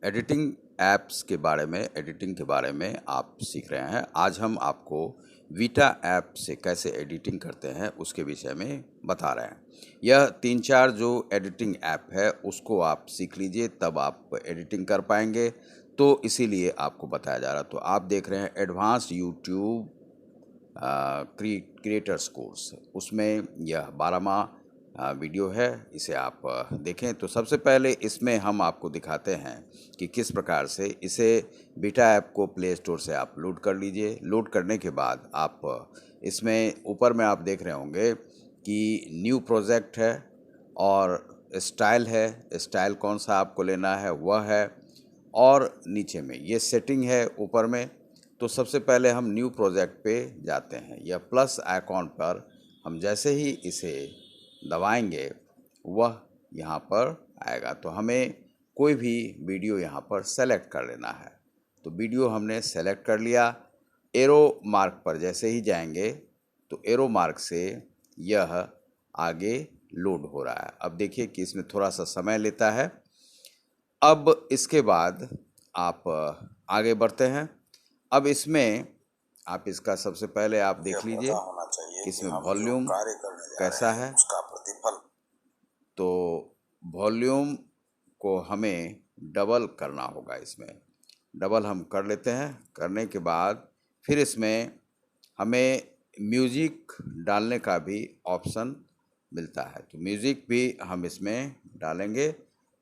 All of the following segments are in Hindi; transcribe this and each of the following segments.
एडिटिंग ऐप्स के बारे में एडिटिंग के बारे में आप सीख रहे हैं। आज हम आपको वीटा ऐप से कैसे एडिटिंग करते हैं उसके विषय में बता रहे हैं। यह 3-4 जो एडिटिंग ऐप है उसको आप सीख लीजिए, तब आप एडिटिंग कर पाएंगे। तो इसीलिए आपको बताया जा रहा। तो आप देख रहे हैं एडवांस्ड यूट्यूब क्रिएटर्स कोर्स, उसमें यह 12वां वीडियो है। इसे आप देखें। तो सबसे पहले इसमें हम आपको दिखाते हैं कि किस प्रकार से इसे बीटा ऐप को प्ले स्टोर से आप लोड कर लीजिए। लोड करने के बाद आप इसमें ऊपर में आप देख रहे होंगे कि न्यू प्रोजेक्ट है और स्टाइल है। स्टाइल कौन सा आपको लेना है वह है, और नीचे में ये सेटिंग है ऊपर में। तो सबसे पहले हम न्यू प्रोजेक्ट पे जाते हैं। यह प्लस आइकॉन पर हम जैसे ही इसे दबाएंगे वह यहाँ पर आएगा। तो हमें कोई भी वीडियो यहाँ पर सेलेक्ट कर लेना है। तो वीडियो हमने सेलेक्ट कर लिया। एरो मार्क पर जैसे ही जाएंगे तो एरो मार्क से यह आगे लोड हो रहा है। अब देखिए कि इसमें थोड़ा सा समय लेता है। अब इसके बाद आप आगे बढ़ते हैं। अब इसमें आप इसका सबसे पहले आप देख लीजिए कि इसमें वॉल्यूम कैसा है। उसका प्रतिफल तो वॉल्यूम को हमें डबल करना होगा। इसमें डबल हम कर लेते हैं। करने के बाद फिर इसमें हमें म्यूज़िक डालने का भी ऑप्शन मिलता है। तो म्यूज़िक भी हम इसमें डालेंगे।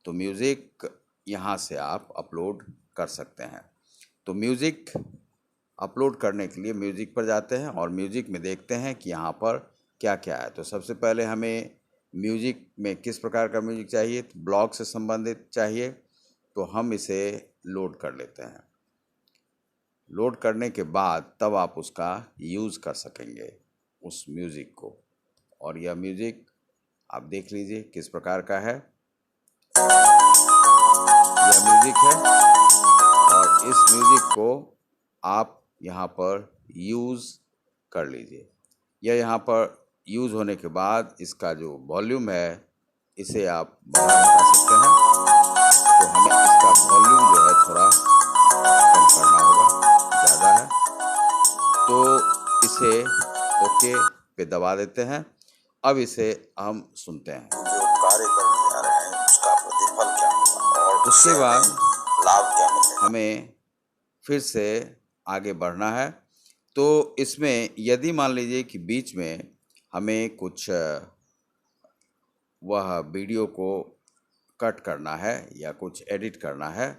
तो म्यूज़िक यहाँ से आप अपलोड कर सकते हैं। तो म्यूज़िक अपलोड करने के लिए म्यूज़िक पर जाते हैं और म्यूज़िक में देखते हैं कि यहाँ पर क्या क्या है। तो सबसे पहले हमें म्यूज़िक में किस प्रकार का म्यूज़िक चाहिए, तो ब्लॉग से संबंधित चाहिए। तो हम इसे लोड कर लेते हैं। लोड करने के बाद तब आप उसका यूज़ कर सकेंगे उस म्यूज़िक को। और यह म्यूज़िक आप देख लीजिए किस प्रकार का है। यह म्यूज़िक है और इस म्यूज़िक को आप यहाँ पर यूज़ कर लीजिए। यह यहाँ पर यूज़ होने के बाद इसका जो वॉल्यूम है इसे आप बढ़ा घटा सकते हैं। तो हमें इसका वॉल्यूम जो है थोड़ा कम करना होगा, ज़्यादा है। तो इसे ओके पे दबा देते हैं। अब इसे हम सुनते हैं। जो कार्य करने जा रहे हैं उसका प्रतिफल क्या होगा और उसके बाद लाभ क्या मिलेगा। हमें फिर से आगे बढ़ना है। तो इसमें यदि मान लीजिए कि बीच में हमें कुछ वह वीडियो को कट करना है या कुछ एडिट करना है,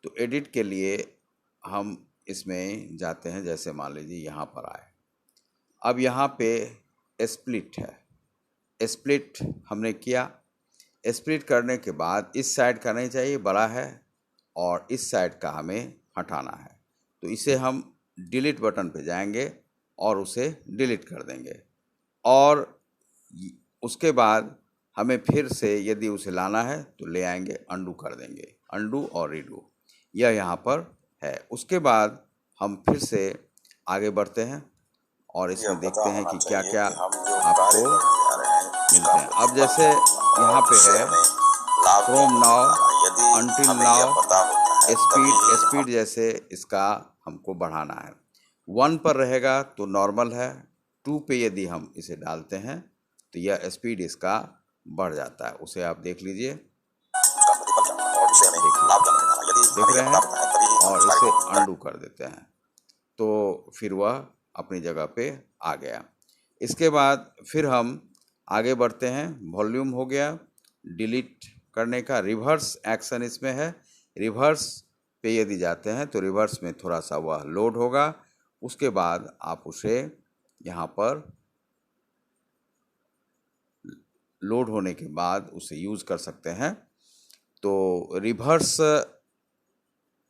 तो एडिट के लिए हम इसमें जाते हैं। जैसे मान लीजिए यहाँ पर आए। अब यहाँ पे स्प्लिट है। स्प्लिट हमने किया। स्प्लिट करने के बाद इस साइड का नहीं चाहिए, बड़ा है, और इस साइड का हमें हटाना है। तो इसे हम डिलीट बटन पे जाएंगे और उसे डिलीट कर देंगे। और उसके बाद हमें फिर से यदि उसे लाना है तो ले आएंगे, अंडू कर देंगे। अंडू और रीडू यह यहाँ पर है। उसके बाद हम फिर से आगे बढ़ते हैं और इसमें देखते हैं कि क्या क्या आपको मिलते हैं। अब जैसे यहाँ पे है from now, until now, speed जैसे इसका हमको बढ़ाना है। 1 पर रहेगा तो नॉर्मल है। 2 पे यदि हम इसे डालते हैं तो यह स्पीड इसका बढ़ जाता है। उसे आप देख लीजिए, देख रहे हैं, और इसे अंडू कर देते हैं। तो फिर वह अपनी जगह पे आ गया। इसके बाद फिर हम आगे बढ़ते हैं। वॉल्यूम हो गया। डिलीट करने का रिवर्स एक्शन इसमें है। रिवर्स पे यदि जाते हैं तो रिवर्स में थोड़ा सा वह लोड होगा। उसके बाद आप उसे यहाँ पर लोड होने के बाद उसे यूज़ कर सकते हैं। तो रिवर्स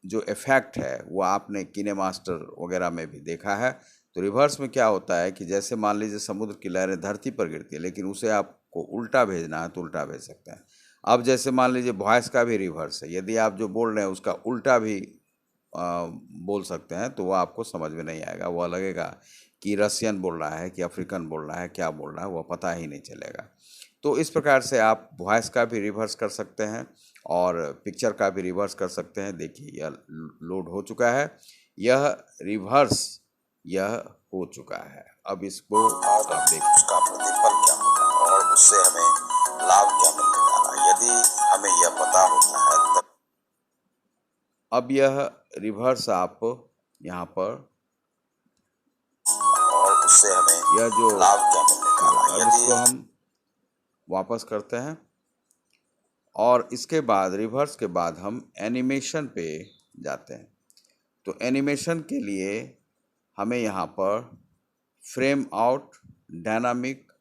जो इफ़ेक्ट है वो आपने किनेमास्टर वगैरह में भी देखा है। तो रिवर्स में क्या होता है कि जैसे मान लीजिए समुद्र की लहरें धरती पर गिरती है, लेकिन उसे आपको उल्टा भेजना है तो उल्टा भेज सकते हैं। अब जैसे मान लीजिए वॉइस का भी रिवर्स है। यदि आप जो बोल रहे हैं उसका उल्टा भी बोल सकते हैं तो वह आपको समझ में नहीं आएगा। वह लगेगा कि रसियन बोल रहा है कि अफ्रीकन बोल रहा है, क्या बोल रहा है वह पता ही नहीं चलेगा। तो इस प्रकार से आप वॉइस का भी रिवर्स कर सकते हैं और पिक्चर का भी रिवर्स कर सकते हैं। देखिए यह लोड हो चुका है, यह रिवर्स यह हो चुका है। अब इसको आप देखिए उसका प्रतिफल क्या होगा और उससे हमें लाभ क्या मिलने जा रहा है, यदि हमें यह पता होता है तब अब यह रिवर्स आप यहाँ पर और उससे हमें यह जो लाभ क्या मिलने जा रहा है, अब इसको हम वापस करते हैं और इसके बाद रिवर्स के बाद हम एनिमेशन पे जाते हैं। तो एनिमेशन के लिए हमें यहाँ पर frame out, dynamic,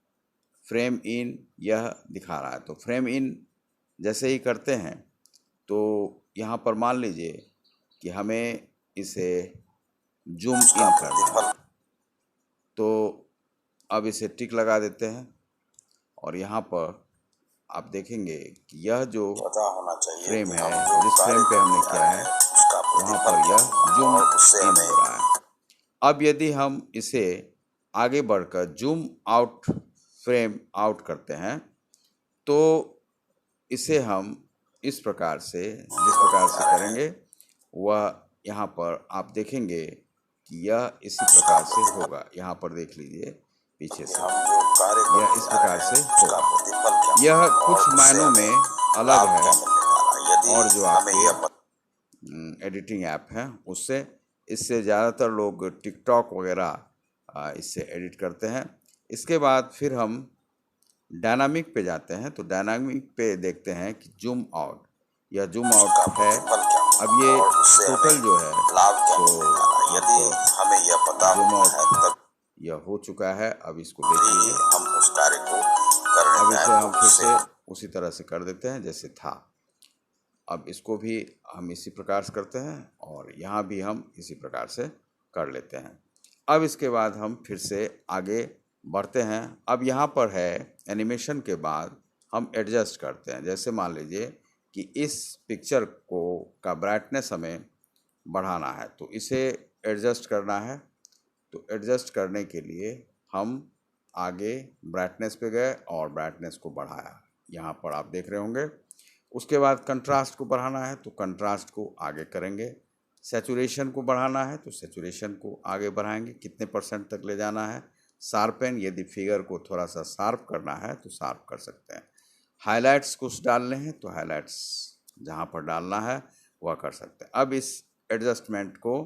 frame in यह दिखा रहा है। तो फ्रेम इन जैसे ही करते हैं तो यहाँ पर मान लीजिए कि हमें इसे जूम इन करना है, तो अब इसे टिक लगा देते हैं और यहाँ पर आप देखेंगे कि यह जो पता होना चाहिए फ्रेम कि है, हम जो जिस कार्य फ्रेम पे हमने करने जा किया रहे है हैं उसका वहाँ पर प्रतिफल क्या यह होगा जूम और उससे इन हमें हो रहा है। अब यदि हम इसे आगे बढ़कर जूम आउट, फ्रेम आउट करते हैं तो इसे हम इस प्रकार से, जिस प्रकार से करेंगे वह यहाँ पर आप देखेंगे कि यह इसी प्रकार से होगा। यहाँ पर देख लीजिए पीछे से हम जो कार्य यह करने इस जा प्रकार रहे से हैं उसका होगा। प्रतिफल क्या यह होगा और कुछ उससे मायनों हमें में अलग लाभ है क्या मिलने जा रहा है, यदि और जो हमें यह आपके एडिटिंग ऐप हैं उससे। इससे ज़्यादातर लोग टिकटॉक वगैरह इससे एडिट करते हैं। इसके बाद फिर हम डायनामिक पे जाते हैं। तो डायनामिक पे देखते हैं कि जूम आउट, यह जूम आउट उसका है। प्रतिफल क्या होगा अब ये और उससे टोटल हमें जो है लाभ क्या तो मिलने जा रहा है, यदि आप हमें यह पता जूम होता है आउट तब यह हो चुका है। अब इसको देख ही लीजिए। हम उस कार्य को करने अब जाए इसे तो हम फिर उससे से उसी तरह से कर देते हैं जैसे था। अब इसको भी हम इसी प्रकार से करते हैं और यहाँ भी हम इसी प्रकार से कर लेते हैं। अब इसके बाद हम फिर से आगे बढ़ते हैं। अब यहाँ पर है एनिमेशन के बाद हम एडजस्ट करते हैं। जैसे मान लीजिए कि इस पिक्चर को का ब्राइटनेस हमें बढ़ाना है, तो इसे एडजस्ट करना है। तो एडजस्ट करने के लिए हम आगे ब्राइटनेस पे गए और ब्राइटनेस को बढ़ाया, यहाँ पर आप देख रहे होंगे। उसके बाद कंट्रास्ट को बढ़ाना है तो कंट्रास्ट को आगे करेंगे। सैचुरेशन को बढ़ाना है तो सैचुरेशन को आगे बढ़ाएंगे, कितने % तक ले जाना है। शार्पन, यदि फिगर को थोड़ा सा शार्प करना है तो शार्प कर सकते हैं। हाइलाइट्स कुछ डालने हैं तो हाइलाइट्स जहाँ पर डालना है वह कर सकते हैं। अब इस एडजस्टमेंट को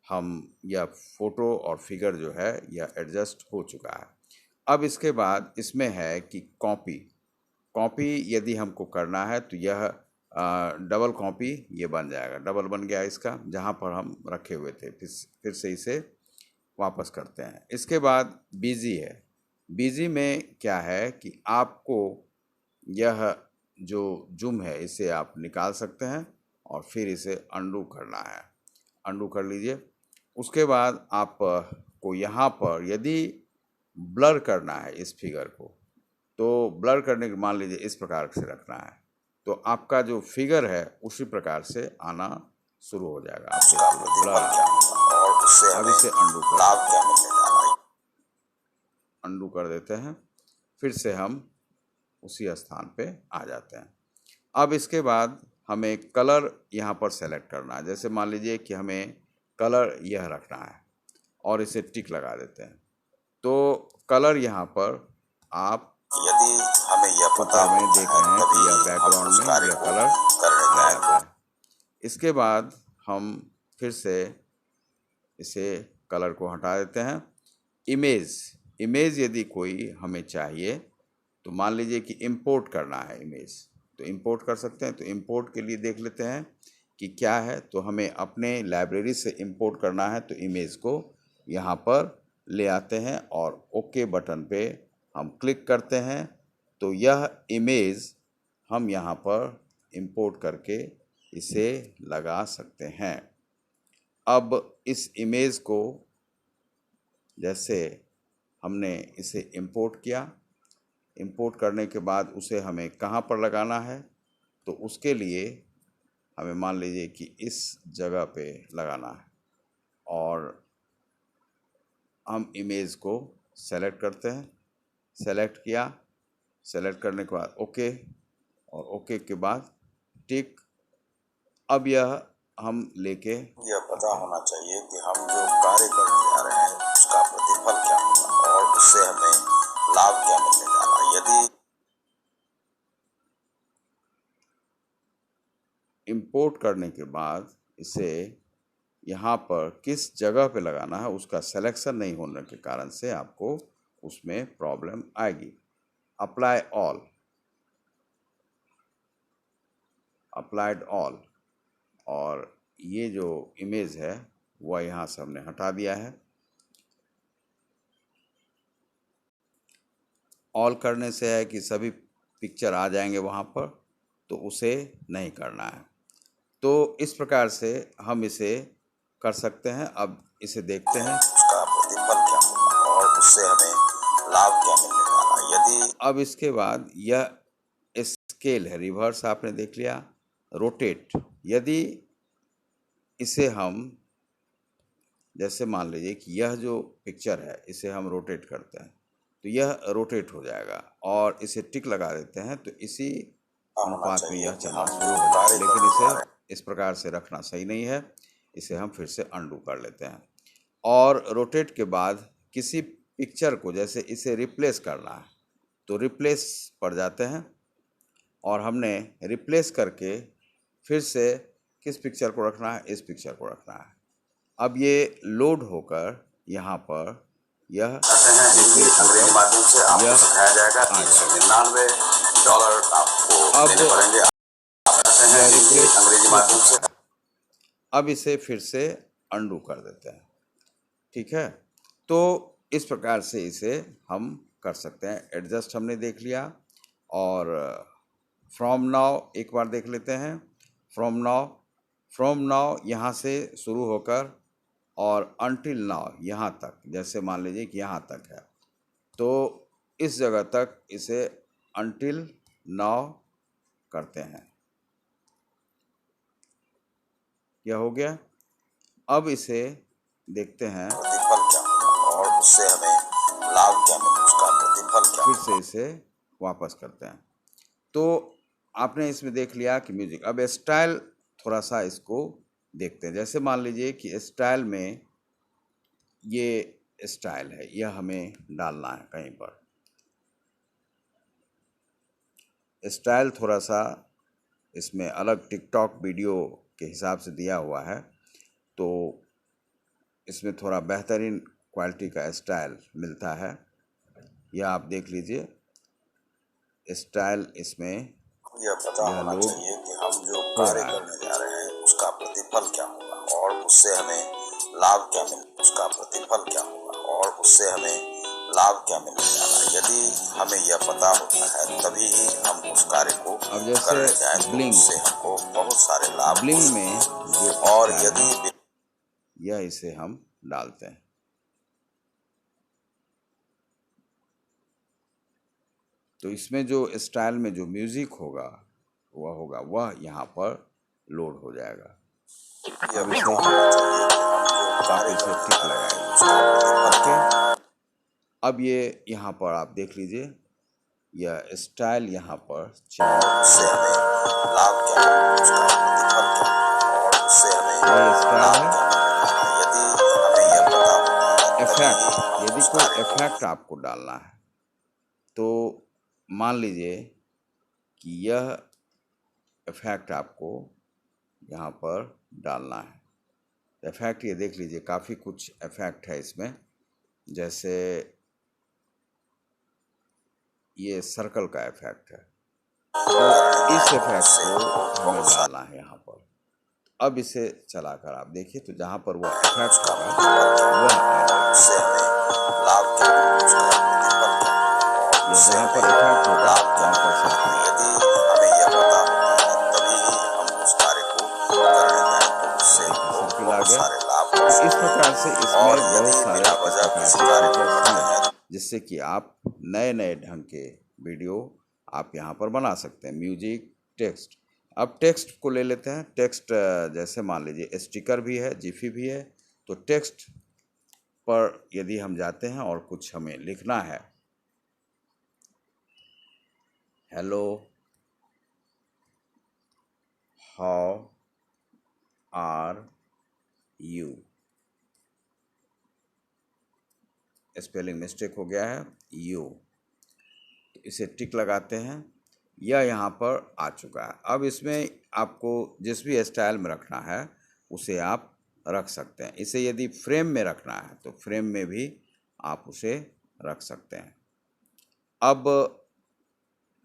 हम, यह फ़ोटो और फिगर जो है यह एडजस्ट हो चुका है। अब इसके बाद इसमें है कि कॉपी यदि हमको करना है तो यह डबल कॉपी ये बन जाएगा। डबल बन गया इसका, जहाँ पर हम रखे हुए थे। फिर से इसे वापस करते हैं। इसके बाद बिजी है। बिजी में क्या है कि आपको यह जो जूम है इसे आप निकाल सकते हैं और फिर इसे अंडू करना है। अंडू कर लीजिए। उसके बाद आप को यहाँ पर यदि ब्लर करना है इस फिगर को, तो ब्लर करने के मान लीजिए इस प्रकार से रखना है, तो आपका जो फिगर है उसी प्रकार से आना शुरू हो जाएगा। आप उसका देखिए ब्लर प्रतिफल आ क्या रहा है। होगा और उससे अब हमें इसे अंडू कर लाभ देते क्या हैं। मिलने जा रहा है। अंडू कर देते हैं, फिर से हम उसी स्थान पे आ जाते हैं। अब इसके बाद हमें कलर यहाँ पर सेलेक्ट करना है। जैसे मान लीजिए कि हमें कलर यह रखना है और इसे टिक लगा देते हैं। तो कलर यहाँ पर आप यदि हमें यह पता ऊपर में होता देख है रहे हैं तभी कि यह हम बैकग्राउंड उस में कार्य यह को कलर करने आ जाए जाता है। इसके बाद हम फिर से इसे कलर को हटा देते हैं। इमेज यदि कोई हमें चाहिए तो मान लीजिए कि इंपोर्ट करना है इमेज, तो इंपोर्ट कर सकते हैं। तो इंपोर्ट के लिए देख लेते हैं कि क्या है। तो हमें अपने लाइब्रेरी से इंपोर्ट करना है, तो इमेज को यहाँ पर ले आते हैं और ओके बटन पे हम क्लिक करते हैं। तो यह इमेज हम यहाँ पर इंपोर्ट करके इसे लगा सकते हैं। अब इस इमेज को जैसे हमने इसे इंपोर्ट किया, इंपोर्ट करने के बाद उसे हमें कहाँ पर लगाना है, तो उसके लिए हमें मान लीजिए कि इस जगह पे लगाना है और हम इमेज को सेलेक्ट करते हैं। सेलेक्ट किया, सेलेक्ट करने के बाद ओके, और ओके के बाद टिक। अब यह हम लेके यह पता होना चाहिए कि हम जो कार्य करने जा रहे हैं उसका प्रतिफल क्या होगा और उससे हमें लाभ क्या मिलने जा रहा है। यदि इंपोर्ट करने के बाद इसे यहाँ पर किस जगह पे लगाना है उसका सिलेक्शन नहीं होने के कारण से आपको उसमें प्रॉब्लम आएगी। अप्लाई ऑल, अप्लाइड ऑल, और ये जो इमेज है वह यहाँ से हमने हटा दिया है। ऑल करने से है कि सभी पिक्चर आ जाएंगे वहाँ पर, तो उसे नहीं करना है। तो इस प्रकार से हम इसे कर सकते हैं। अब इसे देखते हैं उसका प्रतिफल क्या होगा और उससे हमें लाभ क्या मिलने जा रहा है। यदि अब इसके बाद यह स्केल है, रिवर्स आपने देख लिया। रोटेट, यदि इसे हम जैसे मान लीजिए कि यह जो पिक्चर है इसे हम रोटेट करते हैं तो यह रोटेट हो जाएगा, और इसे टिक लगा देते हैं तो इसी अनुपात में यह चलना शुरू हो जाएगा। लेकिन इसे इस प्रकार से रखना सही नहीं है, इसे हम फिर से अंडू कर लेते हैं। और रोटेट के बाद किसी पिक्चर को, जैसे इसे रिप्लेस करना है तो रिप्लेस पर जाते हैं, और हमने रिप्लेस करके फिर से किस पिक्चर को रखना है, इस पिक्चर को रखना है। अब ये लोड होकर यहाँ पर यह अंग्रेजी माध्यम से आपको सिखाया जाएगा। $399 आपको देने पड़ेंगे। अंग्रेजी माध्यम से। अब इसे फिर से अंडू कर देते हैं। ठीक है, तो इस प्रकार से इसे हम कर सकते हैं। एडजस्ट हमने देख लिया, और फ्रॉम नाउ एक बार देख लेते हैं। फ्रॉम नाउ यहाँ से शुरू होकर और अनटिल नाउ यहाँ तक, जैसे मान लीजिए कि यहाँ तक है तो इस जगह तक इसे अनटिल नाउ करते हैं। यह हो गया। अब इसे देखते हैं प्रतिफल क्या होगा और उससे हमें लाभ क्या मिले, उसका प्रतिफल क्या। फिर से इसे वापस करते हैं। तो आपने इसमें देख लिया कि म्यूजिक। अब स्टाइल थोड़ा सा इसको देखते हैं। जैसे मान लीजिए कि स्टाइल में ये स्टाइल है, यह हमें डालना है कहीं पर। स्टाइल थोड़ा सा इसमें अलग टिकटॉक वीडियो के हिसाब से दिया हुआ है, तो इसमें थोड़ा बेहतरीन क्वालिटी का स्टाइल मिलता है। यह आप देख लीजिए स्टाइल इसमें। यह पता होना चाहिए कि हम जो कार्य करने जा रहे हैं उसका प्रतिफल क्या होगा और उससे हमें लाभ क्या मिले, उसका प्रतिफल क्या होगा और उससे हमें लाभ क्या मिलने जा रहा है। यदि हमें यह पता होता है तभी ही हम उस कार्य को करने जाएं, तो उससे हमको बहुत सारे लाभ ब्लिंग में जो और यदि यह इसे हम डालते हैं। तो इसमें जो स्टाइल में जो म्यूजिक होगा वह यहाँ पर लोड हो जाएगा। अब इसे टिक लगाएंगे। अब ये यहाँ पर आप देख लीजिए यह स्टाइल यहाँ पर इफेक्ट, यदि कोई इफेक्ट आपको डालना है तो मान लीजिए कि यह इफेक्ट आपको यहाँ पर डालना है। इफेक्ट ये देख लीजिए काफ़ी कुछ इफेक्ट है इसमें, जैसे ये सर्कल का इफेक्ट है, तो इस इफेक्ट को हमें डालना है यहाँ पर। अब इसे चलाकर आप देखिए तो जहाँ पर वह इफेक्ट होगा वह जहाँ पर इफेक्ट होगा वहाँ पर इस प्रकार से इसमें बहुत सारे जिससे कि आप नए नए ढंग के वीडियो आप यहाँ पर बना सकते हैं। Music, text. अब टेक्स्ट को ले लेते हैं। टेक्स्ट जैसे मान लीजिए स्टिकर भी है, जिफी भी है, तो टेक्स्ट पर यदि हम जाते हैं और कुछ हमें लिखना है, hello, how are you, spelling mistake हो गया है, यू, इसे टिक लगाते हैं। यह यहाँ पर आ चुका है। अब इसमें आपको जिस भी स्टाइल में रखना है उसे आप रख सकते हैं। इसे यदि फ्रेम में रखना है तो फ्रेम में भी आप उसे रख सकते हैं। अब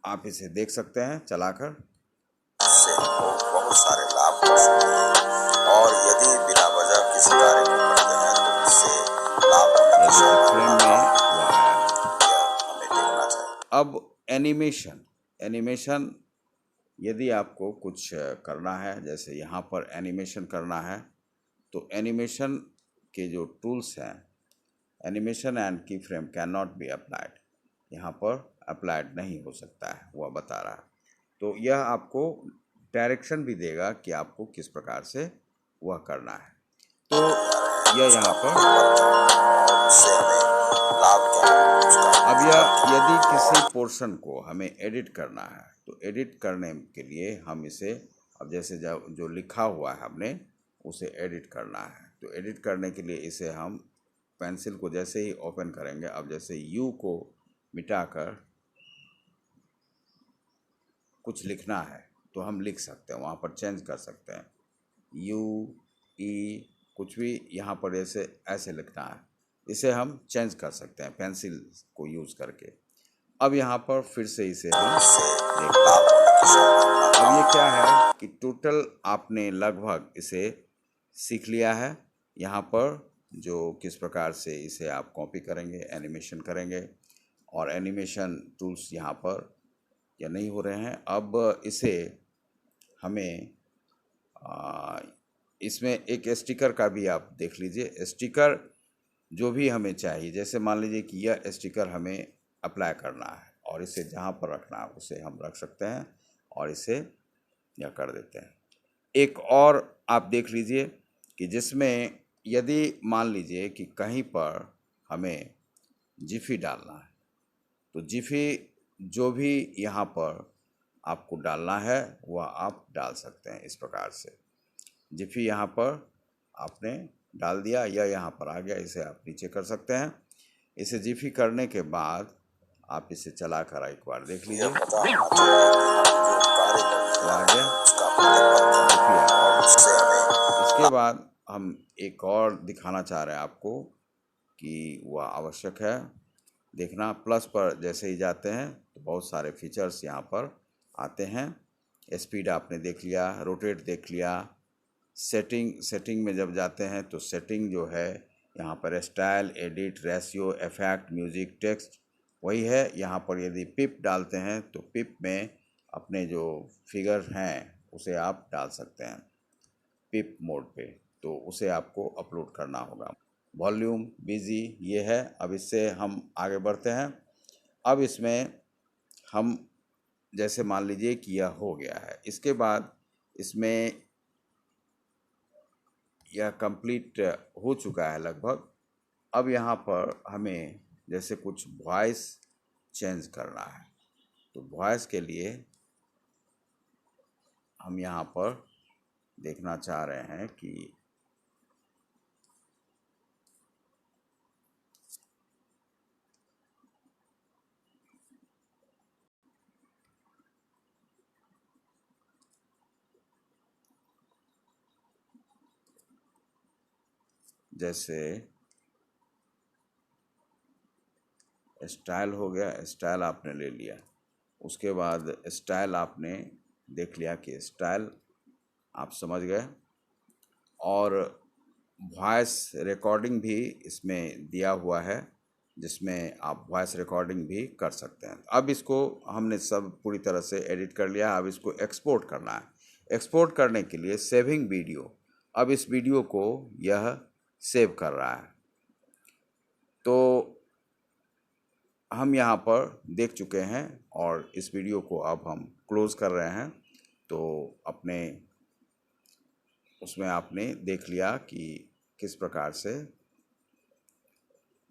आप इसे देख सकते हैं चलाकर। से बहुत सारे लाभ हो सकते हैं और यदि बिना वजह किसी कार्य को करते हैं तो इससे लाभ होने की संभावना हमें देखना चाहिए। अब एनिमेशन यदि आपको कुछ करना है, जैसे यहाँ पर एनिमेशन करना है तो एनिमेशन के जो टूल्स हैं, एनिमेशन एंड की frame can not be applied, यहाँ पर अप्लाइड नहीं हो सकता है, वह बता रहा है। तो यह आपको डायरेक्शन भी देगा कि आपको किस प्रकार से वह करना है। तो यह यहाँ पर अब यदि किसी पोर्शन को हमें एडिट करना है तो एडिट करने के लिए हम इसे, अब जैसे जो लिखा हुआ है हमने उसे एडिट करना है, तो एडिट करने के लिए इसे हम पेंसिल को जैसे ही ओपन करेंगे, अब जैसे यू को मिटाकर कुछ लिखना है तो हम लिख सकते हैं, वहाँ पर चेंज कर सकते हैं, यू ई कुछ भी यहाँ पर ऐसे लिखना है, इसे हम चेंज कर सकते हैं पेंसिल को यूज़ करके। अब यहाँ पर फिर से इसे हम देखते हैं। अब ये क्या है कि टोटल आपने लगभग इसे सीख लिया है। यहाँ पर जो किस प्रकार से इसे आप कॉपी करेंगे, एनिमेशन करेंगे, और एनिमेशन टूल्स यहाँ पर या नहीं हो रहे हैं। अब इसे हमें इसमें एक स्टिकर का भी आप देख लीजिए, स्टिकर जो भी हमें चाहिए, जैसे मान लीजिए कि यह स्टिकर हमें अप्लाई करना है और इसे जहाँ पर रखना है उसे हम रख सकते हैं और इसे यह कर देते हैं। एक और आप देख लीजिए कि जिसमें यदि मान लीजिए कि कहीं पर हमें जिफी डालना है तो जिफी जो भी यहाँ पर आपको डालना है वह आप डाल सकते हैं। इस प्रकार से जिफी यहाँ पर आपने डाल दिया या यहाँ पर आ गया, इसे आप नीचे कर सकते हैं। इसे जिफी करने के बाद आप इसे चला कर एक बार देख लीजिए, आ गया। इसके बाद हम एक और दिखाना चाह रहे हैं आपको कि वह आवश्यक है देखना। प्लस पर जैसे ही जाते हैं तो बहुत सारे फीचर्स यहाँ पर आते हैं। स्पीड आपने देख लिया, रोटेट देख लिया, सेटिंग में जब जाते हैं तो सेटिंग जो है यहाँ पर style, edit, ratio, effect, music, text वही है। यहाँ पर यदि पिप डालते हैं तो पिप में अपने जो फिगर हैं उसे आप डाल सकते हैं पिप मोड पे, तो उसे आपको अपलोड करना होगा। वॉल्यूम, बिजी ये है। अब इससे हम आगे बढ़ते हैं। अब इसमें हम जैसे मान लीजिए कि यह हो गया है, इसके बाद इसमें यह कंप्लीट हो चुका है लगभग। अब यहाँ पर हमें जैसे कुछ वॉइस चेंज करना है तो वॉइस के लिए हम यहाँ पर देखना चाह रहे हैं कि जैसे स्टाइल हो गया, स्टाइल आपने ले लिया, उसके बाद स्टाइल आपने देख लिया कि स्टाइल आप समझ गए, और वॉइस रिकॉर्डिंग भी इसमें दिया हुआ है जिसमें आप वॉइस रिकॉर्डिंग भी कर सकते हैं। अब इसको हमने सब पूरी तरह से एडिट कर लिया। अब इसको एक्सपोर्ट करना है। एक्सपोर्ट करने के लिए सेविंग वीडियो, अब इस वीडियो को यह सेव कर रहा है। तो हम यहाँ पर देख चुके हैं और इस वीडियो को अब हम क्लोज़ कर रहे हैं। तो अपने उसमें आपने देख लिया कि किस प्रकार से